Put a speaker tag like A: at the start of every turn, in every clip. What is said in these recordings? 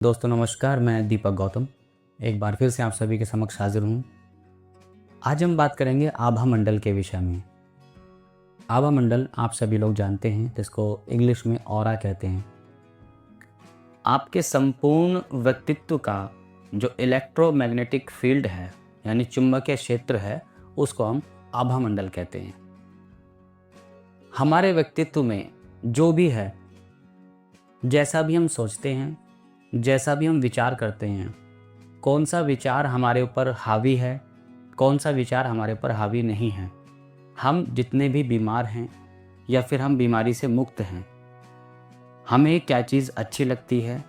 A: दोस्तों नमस्कार, मैं दीपक गौतम एक बार फिर से आप सभी के समक्ष हाजिर हूँ। आज हम बात करेंगे आभा मंडल के विषय में। आभा मंडल आप सभी लोग जानते हैं, जिसको इंग्लिश में ऑरा कहते हैं। आपके संपूर्ण व्यक्तित्व का जो इलेक्ट्रोमैग्नेटिक फील्ड है, यानी चुंबकीय क्षेत्र है, उसको हम आभा मंडल कहते हैं। हमारे व्यक्तित्व में जो भी है, जैसा भी हम सोचते हैं, जैसा भी हम विचार करते हैं, कौन सा विचार हमारे ऊपर हावी है, कौन सा विचार हमारे ऊपर हावी नहीं है, हम जितने भी बीमार हैं या फिर हम बीमारी से मुक्त हैं, हमें क्या चीज़ अच्छी लगती है,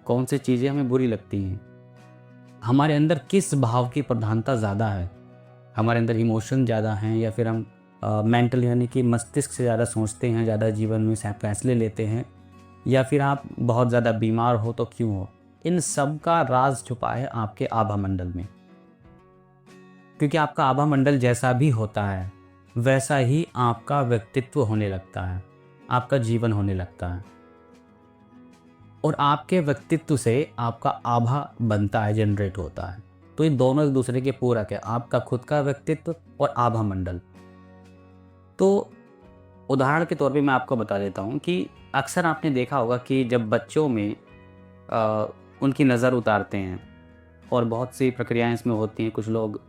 A: कौन सी चीज़ें हमें बुरी लगती हैं, हमारे अंदर किस भाव की प्रधानता ज़्यादा है, हमारे अंदर इमोशन ज़्यादा हैं या फिर हम मेंटल यानी कि मस्तिष्क से ज़्यादा सोचते हैं, ज़्यादा जीवन में फैसले लेते हैं, या फिर आप बहुत ज़्यादा बीमार हो तो क्यों हो। इन सब का राज छुपा है आपके आभा मंडल में। क्योंकि आपका आभा मंडल जैसा भी होता है, वैसा ही आपका व्यक्तित्व होने लगता है, आपका जीवन होने लगता है, और आपके व्यक्तित्व से आपका आभा बनता है, जनरेट होता है। तो ये दोनों एक दूसरे के पूरक है, आपका खुद का व्यक्तित्व और आभा मंडल। तो उदाहरण के तौर पे मैं आपको बता देता हूँ कि अक्सर आपने देखा होगा कि जब बच्चों में उनकी नज़र उतारते हैं, और बहुत सी प्रक्रियाएं इसमें होती हैं। कुछ लोग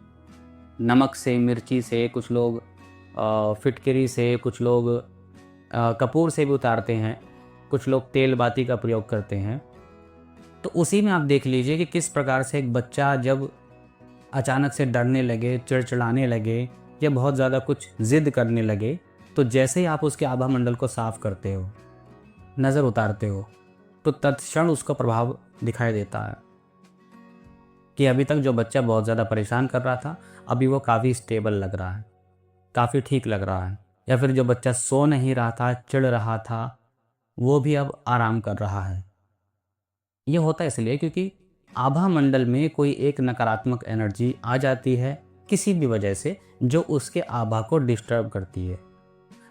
A: नमक से, मिर्ची से, कुछ लोग फिटकरी से, कुछ लोग कपूर से भी उतारते हैं, कुछ लोग तेल बाती का प्रयोग करते हैं। तो उसी में आप देख लीजिए कि किस प्रकार से एक बच्चा जब अचानक से डरने लगे, चिड़चिड़ाने लगे या बहुत ज़्यादा कुछ ज़िद करने लगे, तो जैसे ही आप उसके आभा मंडल को साफ करते हो, नज़र उतारते हो, तो तत्क्षण उसका प्रभाव दिखाई देता है कि अभी तक जो बच्चा बहुत ज़्यादा परेशान कर रहा था, अभी वो काफ़ी स्टेबल लग रहा है, काफ़ी ठीक लग रहा है। या फिर जो बच्चा सो नहीं रहा था, चिढ़ रहा था, वो भी अब आराम कर रहा है। ये होता है इसलिए क्योंकि आभा मंडल में कोई एक नकारात्मक एनर्जी आ जाती है किसी भी वजह से, जो उसके आभा को डिस्टर्ब करती है,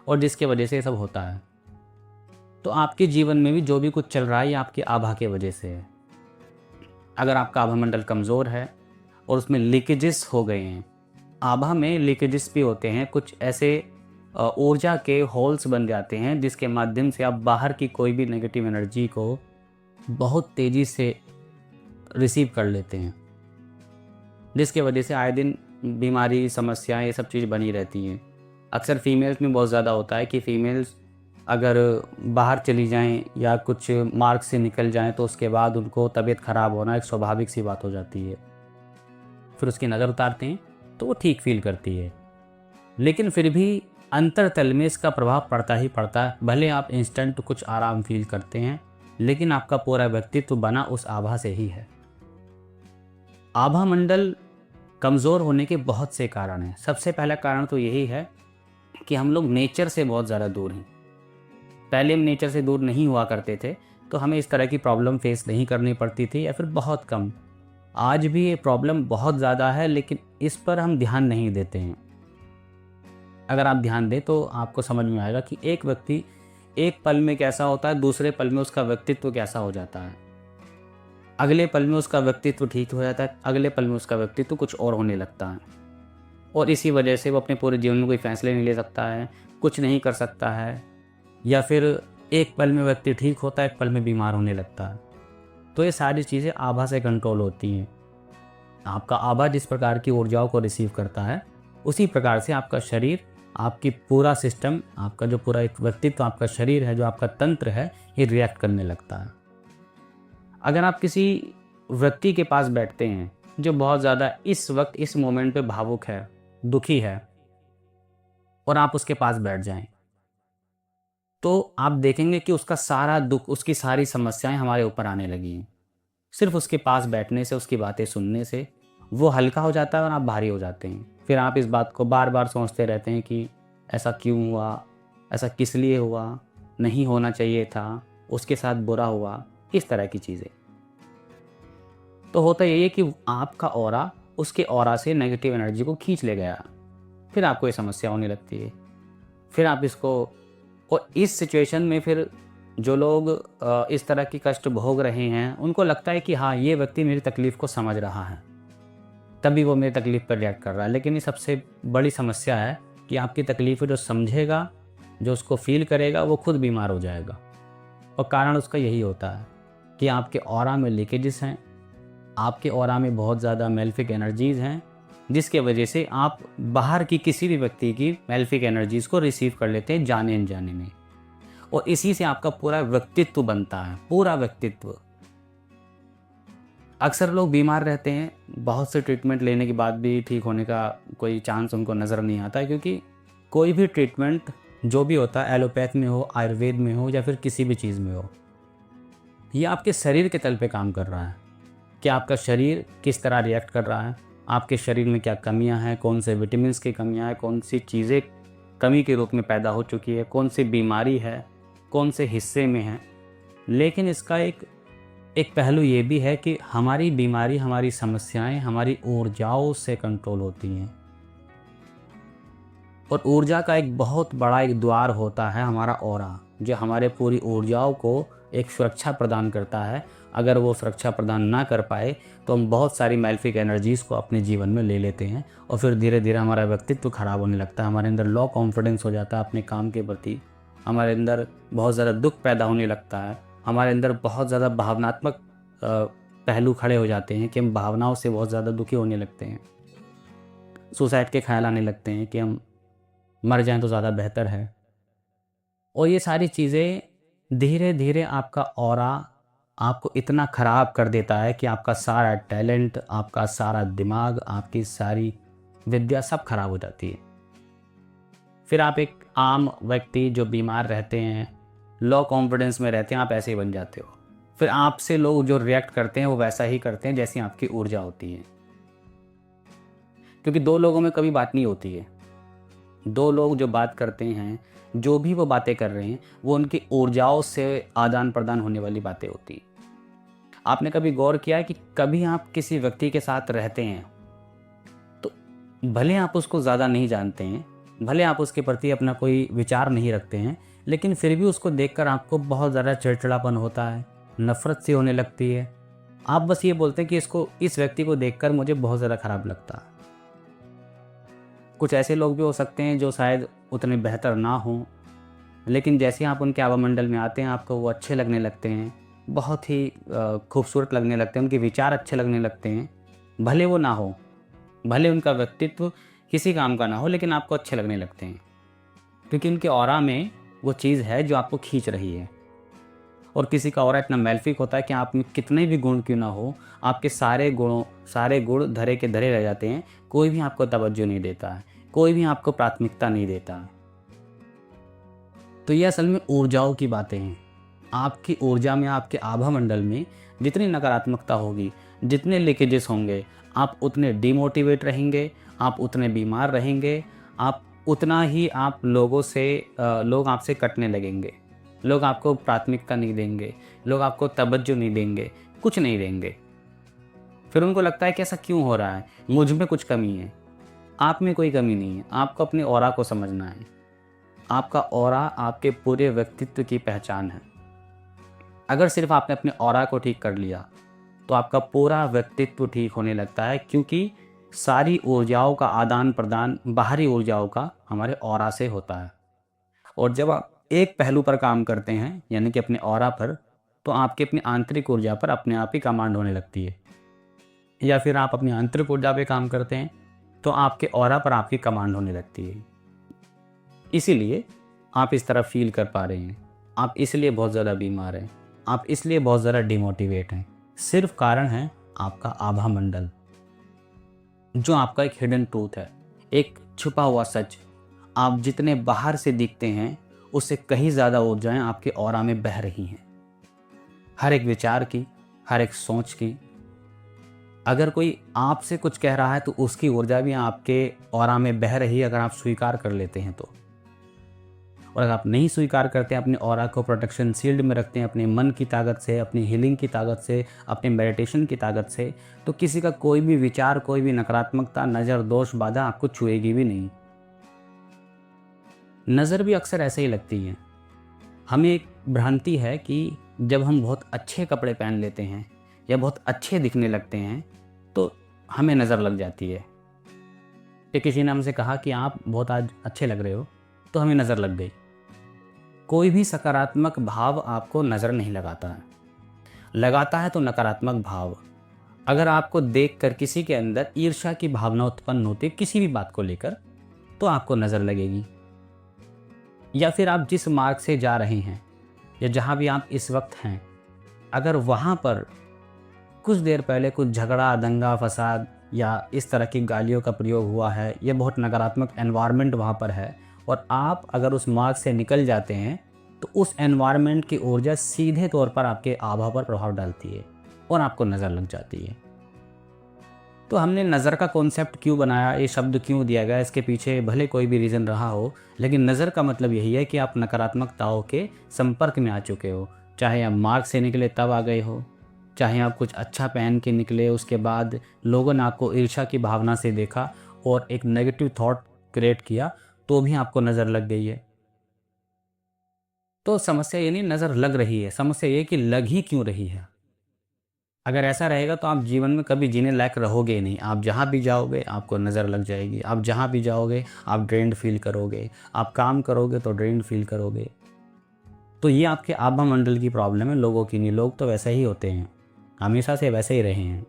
A: और जिसके वजह से ये सब होता है। तो आपके जीवन में भी जो भी कुछ चल रहा है, ये आपके आभा के वजह से है। अगर आपका आभा मंडल कमज़ोर है और उसमें लीकेजेस हो गए हैं, आभा में लीकेजेस भी होते हैं, कुछ ऐसे ऊर्जा के होल्स बन जाते हैं जिसके माध्यम से आप बाहर की कोई भी नेगेटिव एनर्जी को बहुत तेज़ी से रिसीव कर लेते हैं, जिसके वजह से आए दिन बीमारी, समस्याएं, ये सब चीज़ बनी रहती हैं। अक्सर फीमेल्स में बहुत ज़्यादा होता है कि फ़ीमेल्स अगर बाहर चली जाएं या कुछ मार्ग से निकल जाएं, तो उसके बाद उनको तबीयत ख़राब होना एक स्वाभाविक सी बात हो जाती है। फिर उसकी नज़र उतारते हैं तो वो ठीक फील करती है, लेकिन फिर भी अंतरतल में इसका प्रभाव पड़ता ही पड़ता है। भले आप इंस्टेंट कुछ आराम फील करते हैं, लेकिन आपका पूरा व्यक्तित्व बना उस आभा से ही है। आभा मंडल कमज़ोर होने के बहुत से कारण हैं। सबसे पहला कारण तो यही है कि हम लोग नेचर से बहुत ज़्यादा दूर हैं। पहले हम नेचर से दूर नहीं हुआ करते थे, तो हमें इस तरह की प्रॉब्लम फेस नहीं करनी पड़ती थी, या फिर बहुत कम। आज भी ये प्रॉब्लम बहुत ज़्यादा है, लेकिन इस पर हम ध्यान नहीं देते हैं। अगर आप ध्यान दें तो आपको समझ में आएगा कि एक व्यक्ति एक पल में कैसा होता है, दूसरे पल में उसका व्यक्तित्व कैसा हो जाता है। अगले पल में उसका व्यक्तित्व ठीक हो जाता है, अगले पल में उसका व्यक्तित्व कुछ और होने लगता है, और इसी वजह से वो अपने पूरे जीवन में कोई फैसले नहीं ले सकता है, कुछ नहीं कर सकता है, या फिर एक पल में व्यक्ति ठीक होता है, एक पल में बीमार होने लगता है। तो ये सारी चीज़ें आभा से कंट्रोल होती हैं। आपका आभा जिस प्रकार की ऊर्जाओं को रिसीव करता है, उसी प्रकार से आपका शरीर, आपकी पूरा सिस्टम, आपका जो पूरा एक व्यक्तित्व, आपका शरीर है, जो आपका तंत्र है, ये रिएक्ट करने लगता है। अगर आप किसी व्यक्ति के पास बैठते हैं जो बहुत ज़्यादा इस वक्त इस मोमेंट पे भावुक है, दुखी है, और आप उसके पास बैठ जाएं, तो आप देखेंगे कि उसका सारा दुख, उसकी सारी समस्याएं हमारे ऊपर आने लगी हैं। सिर्फ उसके पास बैठने से, उसकी बातें सुनने से वो हल्का हो जाता है और आप भारी हो जाते हैं। फिर आप इस बात को बार बार सोचते रहते हैं कि ऐसा क्यों हुआ, ऐसा किस लिए हुआ, नहीं होना चाहिए था, उसके साथ बुरा हुआ, इस तरह की चीज़ें। तो होता यही है कि आपका ऑरा उसके ऑरा से नेगेटिव एनर्जी को खींच ले गया, फिर आपको ये समस्या होने लगती है। फिर आप इसको, और इस सिचुएशन में फिर जो लोग इस तरह की कष्ट भोग रहे हैं, उनको लगता है कि हाँ, ये व्यक्ति मेरी तकलीफ़ को समझ रहा है, तभी वो मेरी तकलीफ़ पर रिएक्ट कर रहा है। लेकिन ये सबसे बड़ी समस्या है कि आपकी तकलीफ़ जो समझेगा, जो उसको फ़ील करेगा, वो खुद बीमार हो जाएगा। और कारण उसका यही होता है कि आपके ऑरा में लीकेजेस हैं, आपके ऑरा में बहुत ज़्यादा मेलेफिक एनर्जीज़ हैं, जिसके वजह से आप बाहर की किसी भी व्यक्ति की मेलेफिक एनर्जीज़ को रिसीव कर लेते हैं जाने-अनजाने में। और इसी से आपका पूरा व्यक्तित्व बनता है, पूरा व्यक्तित्व। अक्सर लोग बीमार रहते हैं, बहुत से ट्रीटमेंट लेने के बाद भी ठीक होने का कोई चांस उनको नज़र नहीं आता है, क्योंकि कोई भी ट्रीटमेंट जो भी होता है, एलोपैथ में हो, आयुर्वेद में हो या फिर किसी भी चीज़ में हो, ये आपके शरीर के तल पे काम कर रहा है कि आपका शरीर किस तरह रिएक्ट कर रहा है, आपके शरीर में क्या कमियां हैं, कौन से विटामिन्स की कमियां हैं, कौन सी चीज़ें कमी के रूप में पैदा हो चुकी है, कौन सी बीमारी है, कौन से हिस्से में है। लेकिन इसका एक एक पहलू ये भी है कि हमारी बीमारी, हमारी समस्याएं हमारी ऊर्जाओं से कंट्रोल होती हैं। और ऊर्जा का एक बहुत बड़ा एक द्वार होता है हमारा ऑरा, जो हमारे पूरी ऊर्जाओं को एक सुरक्षा प्रदान करता है। अगर वो सुरक्षा प्रदान ना कर पाए तो हम बहुत सारी मेलेफिक एनर्जीज़ को अपने जीवन में ले लेते हैं और फिर धीरे धीरे हमारा व्यक्तित्व खराब होने लगता है। हमारे अंदर लो कॉन्फिडेंस हो जाता है अपने काम के प्रति, हमारे अंदर बहुत ज़्यादा दुख पैदा होने लगता है, हमारे अंदर बहुत ज़्यादा भावनात्मक पहलू खड़े हो जाते हैं कि हम भावनाओं से बहुत ज़्यादा दुखी होने लगते हैं। सुसाइड के ख्याल आने लगते हैं कि हम मर जाएं तो ज़्यादा बेहतर है। और ये सारी चीज़ें धीरे धीरे आपका ऑरा आपको इतना ख़राब कर देता है कि आपका सारा टैलेंट, आपका सारा दिमाग, आपकी सारी विद्या सब खराब हो जाती है। फिर आप एक आम व्यक्ति जो बीमार रहते हैं, लो कॉन्फिडेंस में रहते हैं, आप ऐसे ही बन जाते हो। फिर आपसे लोग जो रिएक्ट करते हैं वो वैसा ही करते हैं जैसी आपकी ऊर्जा होती है, क्योंकि दो लोगों में कभी बात नहीं होती है। दो लोग जो बात करते हैं, जो भी वो बातें कर रहे हैं, वो उनकी ऊर्जाओं से आदान प्रदान होने वाली बातें होती हैं। आपने कभी गौर किया है कि कभी आप किसी व्यक्ति के साथ रहते हैं तो भले आप उसको ज़्यादा नहीं जानते हैं, भले आप उसके प्रति अपना कोई विचार नहीं रखते हैं, लेकिन फिर भी उसको देखकर आपको बहुत ज़्यादा चिड़चिड़ापन होता है, नफ़रत सी होने लगती है। आप बस ये बोलते हैं कि इस व्यक्ति को देखकर मुझे बहुत ज़्यादा ख़राब लगता है। कुछ ऐसे लोग भी हो सकते हैं जो शायद उतने बेहतर ना हों, लेकिन जैसे आप उनके आवामंडल में आते हैं, आपको वो अच्छे लगने लगते हैं, बहुत ही खूबसूरत लगने लगते हैं, उनके विचार अच्छे लगने लगते हैं। भले वो ना हो, भले उनका व्यक्तित्व किसी काम का ना हो, लेकिन आपको अच्छे लगने लगते हैं, क्योंकि उनके ऑरा में वो चीज़ है जो आपको खींच रही है। और किसी का ऑरा इतना मेलेफिक होता है कि आप में कितने भी गुण क्यों ना हो, आपके सारे गुण धरे के धरे रह जाते हैं। कोई भी आपको तवज्जो नहीं देता है, कोई भी आपको प्राथमिकता नहीं देता है। तो ये असल में ऊर्जाओं की बातें हैं। आपकी ऊर्जा में, आपके आभा मंडल में जितनी नकारात्मकता होगी, जितने लीकेजेस होंगे, आप उतने डिमोटिवेट रहेंगे, आप उतने बीमार रहेंगे, आप उतना ही आप लोग आपसे कटने लगेंगे। लोग आपको प्राथमिकता नहीं देंगे, लोग आपको तवज्जो नहीं देंगे, कुछ नहीं देंगे। फिर उनको लगता है कि ऐसा क्यों हो रहा है, मुझ में कुछ कमी है। आप में कोई कमी नहीं है, आपको अपने ऑरा को समझना है। आपका ऑरा आपके पूरे व्यक्तित्व की पहचान है। अगर सिर्फ आपने अपने ऑरा को ठीक कर लिया तो आपका पूरा व्यक्तित्व ठीक होने लगता है, क्योंकि सारी ऊर्जाओं का आदान प्रदान बाहरी ऊर्जाओं का हमारे ऑरा से होता है। और जब आप एक पहलू पर काम करते हैं, यानी कि अपने ऑरा पर, तो आपकी अपनी आंतरिक ऊर्जा पर अपने आप ही कमांड होने लगती है। या फिर आप अपनी आंतरिक ऊर्जा पे काम करते हैं तो आपके ऑरा पर आपकी कमांड होने लगती है। इसीलिए आप इस तरह फील कर पा रहे हैं, आप इसलिए बहुत ज़्यादा बीमार हैं, आप इसलिए बहुत ज़्यादा डिमोटिवेट हैं। सिर्फ कारण है आपका आभा मंडल, जो आपका एक हिडन ट्रूथ है, एक छुपा हुआ सच। आप जितने बाहर से दिखते हैं उससे कहीं ज़्यादा ऊर्जाएं आपके ऑरा में बह रही हैं, हर एक विचार की, हर एक सोच की। अगर कोई आपसे कुछ कह रहा है तो उसकी ऊर्जा भी आपके ऑरा में बह रही है, अगर आप स्वीकार कर लेते हैं तो। और अगर आप नहीं स्वीकार करते हैं, अपने ऑरा को प्रोटेक्शन शील्ड में रखते हैं, अपने मन की ताकत से, अपनी हीलिंग की ताकत से, अपने मेडिटेशन की ताकत से, तो किसी का कोई भी विचार, कोई भी नकारात्मकता, नज़र, दोष, बाधा आपको छुएगी भी नहीं। नज़र भी अक्सर ऐसे ही लगती है। हमें एक भ्रांति है कि जब हम बहुत अच्छे कपड़े पहन लेते हैं या बहुत अच्छे दिखने लगते हैं तो हमें नज़र लग जाती है। कि किसी ने हमसे कहा कि आप बहुत आज अच्छे लग रहे हो, तो हमें नज़र लग गई। कोई भी सकारात्मक भाव आपको नज़र नहीं लगाता है, लगाता है तो नकारात्मक भाव। अगर आपको देखकर किसी के अंदर ईर्ष्या की भावना उत्पन्न होती है किसी भी बात को लेकर, तो आपको नज़र लगेगी। या फिर आप जिस मार्ग से जा रहे हैं या जहाँ भी आप इस वक्त हैं, अगर वहाँ पर कुछ देर पहले कुछ झगड़ा, दंगा, फसाद या इस तरह की गालियों का प्रयोग हुआ है, या बहुत नकारात्मक एनवायरनमेंट वहाँ पर है, और आप अगर उस मार्ग से निकल जाते हैं, तो उस एनवायरनमेंट की ऊर्जा सीधे तौर पर आपके आभा पर प्रभाव डालती है और आपको नज़र लग जाती है। तो हमने नज़र का कॉन्सेप्ट क्यों बनाया, ये शब्द क्यों दिया गया, इसके पीछे भले कोई भी रीज़न रहा हो, लेकिन नज़र का मतलब यही है कि आप नकारात्मकताओं के संपर्क में आ चुके हो। चाहे आप मार्ग से निकले तब आ गए हो, चाहे आप कुछ अच्छा पहन के निकले, उसके बाद लोगों ने आपको ईर्ष्या की भावना से देखा और एक नेगेटिव थॉट क्रिएट किया, तो भी आपको नज़र लग गई है। तो समस्या ये नहीं नज़र लग रही है, समस्या ये कि लग ही क्यों रही है। अगर ऐसा रहेगा तो आप जीवन में कभी जीने लायक रहोगे ही नहीं। आप जहाँ भी जाओगे आपको नज़र लग जाएगी, आप जहाँ भी जाओगे आप ड्रेन्ड फील करोगे, आप काम करोगे तो ड्रेन्ड फील करोगे। तो ये आपके आभा मंडल की प्रॉब्लम है, लोगों की नहीं। लोग तो वैसे ही होते हैं, हमेशा से वैसे ही रहे हैं।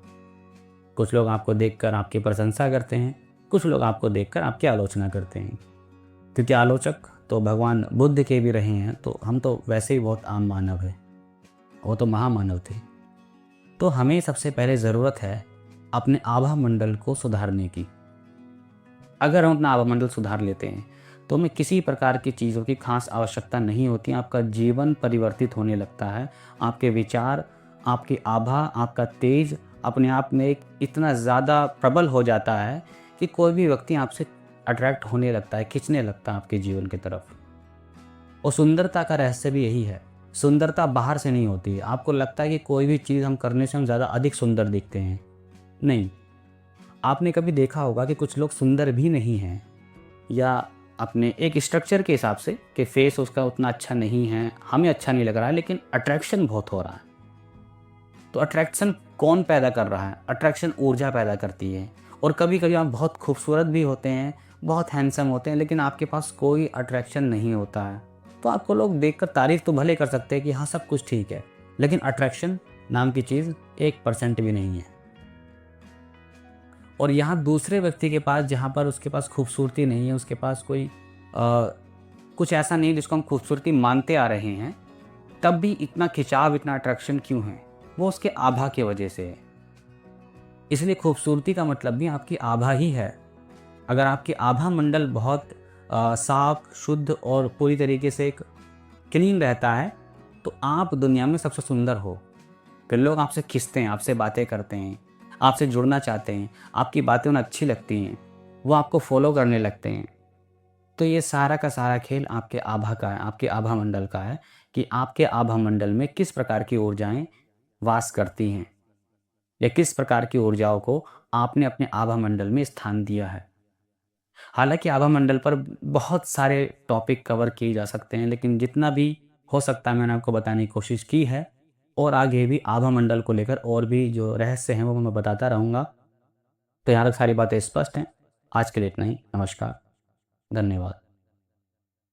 A: कुछ लोग आपको देखकर आपकी प्रशंसा करते हैं, कुछ लोग आपको देखकर आपकी आलोचना करते हैं, क्योंकि आलोचक तो भगवान बुद्ध के भी रहे हैं। तो हम तो वैसे ही बहुत आम मानव हैं, वो तो महामानव थे। तो हमें सबसे पहले ज़रूरत है अपने आभा मंडल को सुधारने की। अगर हम अपना आभा मंडल सुधार लेते हैं तो हमें किसी प्रकार की चीज़ों की खास आवश्यकता नहीं होती। आपका जीवन परिवर्तित होने लगता है, आपके विचार, आपकी आभा, आपका तेज अपने आप में एक इतना ज़्यादा प्रबल हो जाता है कि कोई भी व्यक्ति आपसे अट्रैक्ट होने लगता है, खींचने लगता है आपके जीवन की तरफ। और सुंदरता का रहस्य भी यही है, सुंदरता बाहर से नहीं होती है। आपको लगता है कि कोई भी चीज़ हम करने से हम ज़्यादा अधिक सुंदर दिखते हैं, नहीं। आपने कभी देखा होगा कि कुछ लोग सुंदर भी नहीं हैं, या अपने एक स्ट्रक्चर के हिसाब से कि फेस उसका उतना अच्छा नहीं है, हमें अच्छा नहीं लग रहा है, लेकिन अट्रैक्शन बहुत हो रहा है। तो अट्रैक्शन कौन पैदा कर रहा है? अट्रैक्शन ऊर्जा पैदा करती है। और कभी कभी आप बहुत खूबसूरत भी होते हैं, बहुत हैंडसम होते हैं, लेकिन आपके पास कोई अट्रैक्शन नहीं होता है, तो आपको लोग देखकर तारीफ तो भले कर सकते हैं कि हाँ सब कुछ ठीक है, लेकिन अट्रैक्शन नाम की चीज़ 1% भी नहीं है। और यहाँ दूसरे व्यक्ति के पास, जहाँ पर उसके पास खूबसूरती नहीं है, उसके पास कोई कुछ ऐसा नहीं जिसको हम खूबसूरती मानते आ रहे हैं, तब भी इतना खिंचाव, इतना अट्रैक्शन क्यों है? वो उसके आभा की वजह से है। इसलिए खूबसूरती का मतलब भी आपकी आभा ही है। अगर आपकी आभा मंडल बहुत साफ, शुद्ध और पूरी तरीके से एक क्लीन रहता है, तो आप दुनिया में सबसे सुंदर हो। फिर लोग आपसे खिंचते हैं, आपसे बातें करते हैं, आपसे जुड़ना चाहते हैं, आपकी बातें उन्हें अच्छी लगती हैं, वो आपको फॉलो करने लगते हैं। तो ये सारा का सारा खेल आपके आभा का है, आपके आभा मंडल का है, कि आपके आभा मंडल में किस प्रकार की ऊर्जाएं वास करती हैं, या किस प्रकार की ऊर्जाओं को आपने अपने आभा मंडल में स्थान दिया है। हालांकि आभा मंडल पर बहुत सारे टॉपिक कवर किए जा सकते हैं, लेकिन जितना भी हो सकता है मैंने आपको बताने की कोशिश की है, और आगे भी आभा मंडल को लेकर और भी जो रहस्य हैं वो मैं बताता रहूँगा। तो यहाँ तक सारी बातें स्पष्ट हैं। आज के लिए इतना ही। नमस्कार, धन्यवाद।